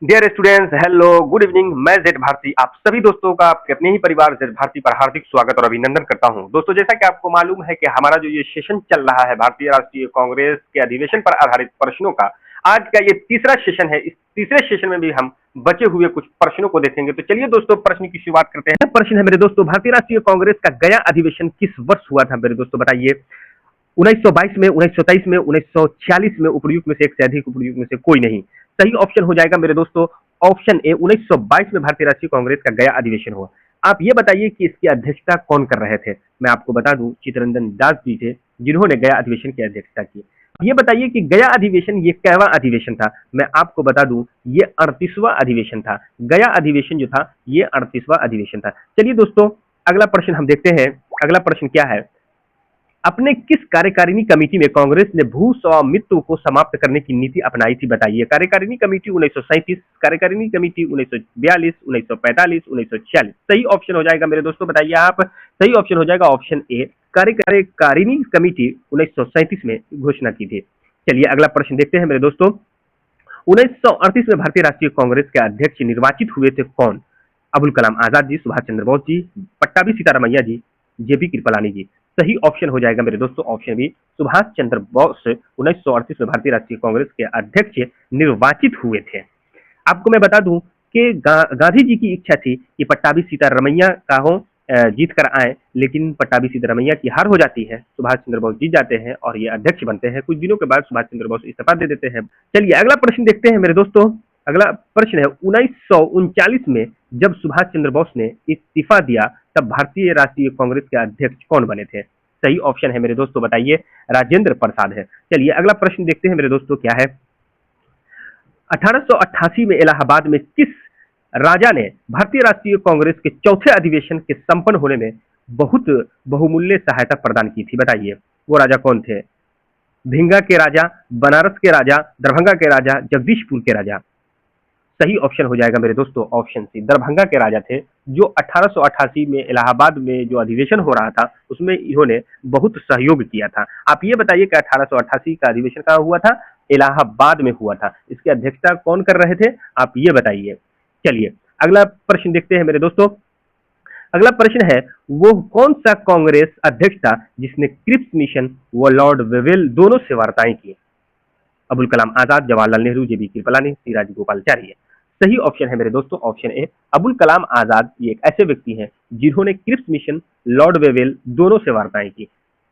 Dear students, hello, good evening. मैं Z Bharti आप सभी दोस्तों का आपके अपने ही परिवार जेड भारती पर हार्दिक स्वागत और अभिनंदन करता हूं। दोस्तों, जैसा कि आपको मालूम है कि हमारा जो ये सेशन चल रहा है भारतीय राष्ट्रीय कांग्रेस के अधिवेशन पर आधारित प्रश्नों का, आज का ये तीसरा सेशन है। इस तीसरे सेशन में भी हम बचे हुए कुछ प्रश्नों को देखेंगे। तो चलिए दोस्तों, प्रश्न की शुरुआत करते हैं। प्रश्न है मेरे दोस्तों, भारतीय राष्ट्रीय कांग्रेस का गया अधिवेशन किस वर्ष हुआ था? मेरे दोस्तों बताइए। 1922 में, 1923 में, 1946 में, उपर्युक्त में से एक से अधिक, उपर्युक्त में से कोई नहीं। सही ऑप्शन हो जाएगा मेरे दोस्तों ऑप्शन ए, 1922 में भारतीय राष्ट्रीय कांग्रेस का गया अधिवेशन हुआ। आप ये बताइए कि इसकी अध्यक्षता कौन कर रहे थे? मैं आपको बता दूं, चित्तरंजन दास जी थे जिन्होंने गया अधिवेशन की अध्यक्षता की। ये बताइए कि गया अधिवेशन ये कैवा अधिवेशन था? मैं आपको बता दूं, ये 38वां अधिवेशन था। गया अधिवेशन जो था ये 38वां अधिवेशन था। चलिए दोस्तों, अगला प्रश्न हम देखते हैं। अगला प्रश्न क्या है? अपने किस कार्यकारिणी कमेटी में कांग्रेस ने भू स्वामित्व को समाप्त करने की नीति अपनाई थी? बताइए। कार्यकारिणी कमेटी 1937, कार्यकारिणी कमेटी 1942, 1945, 1946। सही ऑप्शन हो जाएगा मेरे दोस्तों, बताइए आप। सही ऑप्शन हो जाएगा ऑप्शन ए, कार्यकारिणी कमेटी 1937 में घोषणा की थी। चलिए अगला प्रश्न देखते हैं मेरे दोस्तों। 1938 में भारतीय राष्ट्रीय कांग्रेस के अध्यक्ष निर्वाचित हुए थे कौन? अबुल कलाम आजाद जी, सुभाष चंद्र बोस जी, पट्टाभी सीतारामैया जी, जेपी कृपलानी जी। सही ऑप्शन हो जाएगा मेरे दोस्तों ऑप्शन बी, सुभाष चंद्र बोस 1938 में भारतीय राष्ट्रीय कांग्रेस के अध्यक्ष निर्वाचित हुए थे। आपको मैं बता दूं कि गांधी जी की इच्छा थी कि पट्टाभी सीतारमैया का हो जीत कर आए, लेकिन पट्टाभी सीतारमैया की हार हो जाती है। सुभाष चंद्र बोस जीत जाते हैं और ये अध्यक्ष बनते हैं। कुछ दिनों के बाद सुभाष चंद्र बोस इस्तीफा दे देते हैं। चलिए अगला प्रश्न देखते हैं मेरे दोस्तों। अगला प्रश्न है, 1939 में जब सुभाष चंद्र बोस ने इस्तीफा दिया तब भारतीय राष्ट्रीय कांग्रेस के अध्यक्ष कौन बने थे? सही ऑप्शन है मेरे दोस्तों, बताइए। राजेंद्र प्रसाद है। चलिए अगला प्रश्न देखते हैं मेरे दोस्तों, क्या है? 1888 में इलाहाबाद में किस राजा ने भारतीय राष्ट्रीय कांग्रेस के चौथे अधिवेशन के संपन्न होने में बहुत बहुमूल्य सहायता प्रदान की थी? बताइए, वो राजा कौन थे? भिंगा के राजा, बनारस के राजा, दरभंगा के राजा, जगदीशपुर के राजा। सही ऑप्शन हो जाएगा मेरे दोस्तों ऑप्शन सी, दरभंगा के राजा थे, जो 1888 में इलाहाबाद में जो अधिवेशन हो रहा था उसमें इन्होंने बहुत सहयोग किया था। आप ये बताइए कि 1888 का अधिवेशन कहाँ हुआ था? इलाहाबाद में हुआ था। इसकी अध्यक्षता कौन कर रहे थे? आप ये बताइए। चलिए अगला प्रश्न देखते हैं मेरे दोस्तों। अगला प्रश्न है, वो कौन सा कांग्रेस अध्यक्ष था जिसने क्रिप्स मिशन व लॉर्ड वेवेल दोनों से वार्ताएं की? अबुल कलाम आजाद, जवाहरलाल नेहरू, जेबी कृपलानी, सी राजगोपालाचारी। सही ऑप्शन है मेरे दोस्तों ऑप्शन ए, अबुल कलाम आजाद। ये एक ऐसे व्यक्ति हैं जिन्होंने क्रिप्स मिशन, लॉर्ड वेवेल दोनों से वार्ताएं की।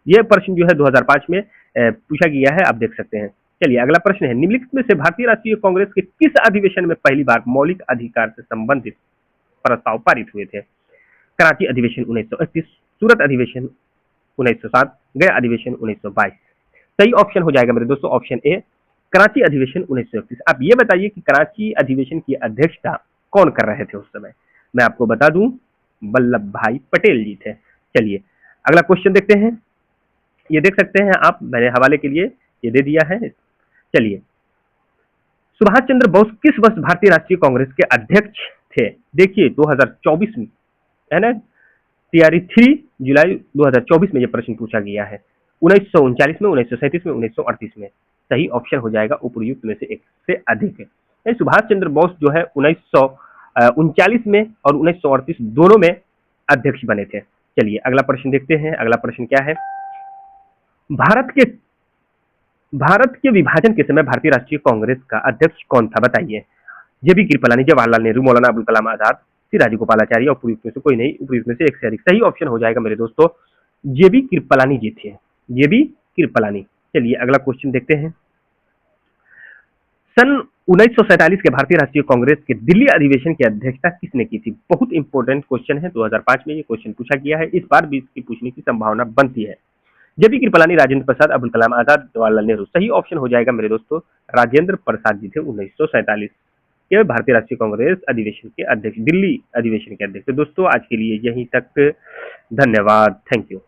यह प्रश्न जो है 2005 में पूछा गया है, आप देख सकते हैं। चलिए अगला प्रश्न है, निम्नलिखित में से भारतीय राष्ट्रीय कांग्रेस के किस अधिवेशन में पहली बार मौलिक अधिकार से संबंधित प्रस्ताव पारित हुए थे? कराची अधिवेशन 1931, सूरत अधिवेशन 1907, गया अधिवेशन 1922। सही ऑप्शन हो जाएगा मेरे दोस्तों ऑप्शन ए, कराची अधिवेशन 1931। आप ये बताइए कि कराची अधिवेशन की अध्यक्षता कौन कर रहे थे उस समय? मैं आपको बता दूं, वल्लभ भाई पटेल जी थे। चलिए अगला क्वेश्चन देखते हैं। ये देख सकते हैं आप, मैंने हवाले के लिए ये दे दिया है। चलिए, सुभाष चंद्र बोस किस वर्ष भारतीय राष्ट्रीय कांग्रेस के अध्यक्ष थे? देखिए 2024 में है ना, तैयारी 3 जुलाई 2024 में ये प्रश्न पूछा गया है। 1939 में, 1937 में, 1938 में। सही ऑप्शन हो जाएगा उपर्युक्त में से एक से अधिक है। सुभाष चंद्र बोस जो है 1939 में और 1938 दोनों में अध्यक्ष बने थे। चलिए अगला प्रश्न देखते हैं। अगला प्रश्न क्या है? भारत के विभाजन के समय भारतीय राष्ट्रीय कांग्रेस का अध्यक्ष कौन था? बताइए। जेबी कृपलानी, जवाहरलाल नेहरू, मौलाना अबुल कलाम आजाद, सी राजगोपालाचारी, और उपयुक्त में से कोई नहीं, उपयुक्त में से एक से अधिक। सही ऑप्शन हो जाएगा मेरे दोस्तों जेबी कृपलानी जी थे, जेबी कृपलानी। चलिए अगला क्वेश्चन देखते हैं। सन 1947 के भारतीय राष्ट्रीय कांग्रेस के दिल्ली अधिवेशन की अध्यक्षता किसने की थी? बहुत इंपॉर्टेंट क्वेश्चन है, 2005 में ये क्वेश्चन पूछा गया है। इस बार भी इसकी पूछने की संभावना बनती है। जेबी कृपलानी, राजेंद्र प्रसाद, अबुल कलाम आजाद, जवाहरलाल नेहरू। सही ऑप्शन हो जाएगा मेरे दोस्तों राजेंद्र प्रसाद जी थे, 1947 के भारतीय राष्ट्रीय कांग्रेस अधिवेशन के अध्यक्ष, दिल्ली अधिवेशन के अध्यक्ष। तो दोस्तों आज के लिए यहीं तक, धन्यवाद, थैंक यू।